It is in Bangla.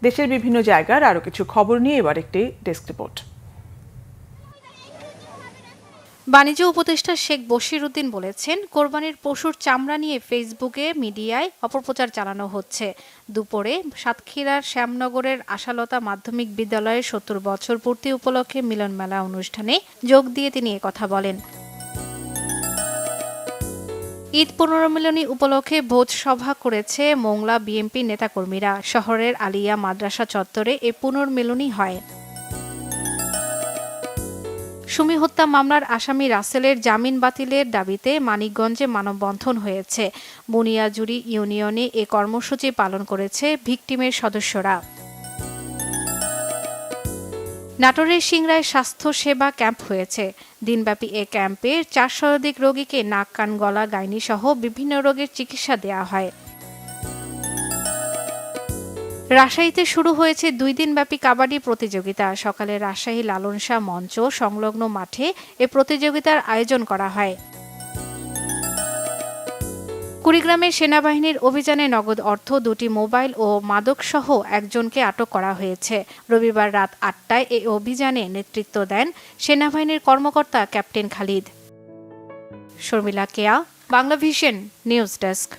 দেশের বিভিন্ন জায়গার আরও কিছু খবর নিয়ে এবার একটি ডেস্ক রিপোর্ট। বাণিজ্য উপদেষ্টা শেখ বশির উদ্দিন বলেছেন, কোরবানির পশুর চামড়া নিয়ে ফেসবুকে মিডিয়ায় অপপ্রচার চালানো হচ্ছে। দুপুরে সাতক্ষীরার শ্যামনগরের আশালতা মাধ্যমিক বিদ্যালয়ের ৭০ বছর পূর্তি উপলক্ষে মিলন মেলা অনুষ্ঠানে যোগ দিয়ে তিনি কথা বলেন। ঈদ পুনর্মিলনী উপলক্ষে ভোজ সভা করেছে মোংলা বিএনপি নেতাকর্মীরা। শহরের আলিয়া মাদ্রাসা চত্বরে এ পুনর্মিলনী হয়। সুমি হত্যা মামলার আসামি রাসেলের জামিন বাতিলের দাবিতে মানিকগঞ্জে মানববন্ধন হয়েছে। বুনিয়াজুরি ইউনিয়নে এ কর্মসূচি পালন করেছে ভিকটিমের সদস্যরা। নাটোরের সিংড়ায় স্বাস্থ্য সেবা ক্যাম্প হয়েছে। দিনব্যাপী এ ক্যাম্পে ৪ শতাধিক রোগীকে নাক, কান, গলা, গাইনি সহ বিভিন্ন রোগের চিকিৎসা দেওয়া হয়। রাজশাহীতে শুরু হয়েছে ২ দিনব্যাপী কাবাডি প্রতিযোগিতা। সকালে রাজশাহী লালন শাহ মঞ্চ সংলগ্ন মাঠে এ প্রতিযোগিতার আয়োজন করা হয়। কুড়িগ্রামে সেনাবাহিনীর অভিযানে নগদ অর্থ, ২টি মোবাইল ও মাদকসহ একজনকে আটক করা হয়েছে। রবিবার রাত ৮টায় এ অভিযানে নেতৃত্ব দেন সেনাবাহিনীর কর্মকর্তা ক্যাপ্টেন খালিদ। শর্মিলা কেয়া, বাংলাভিশন নিউজ ডেস্ক।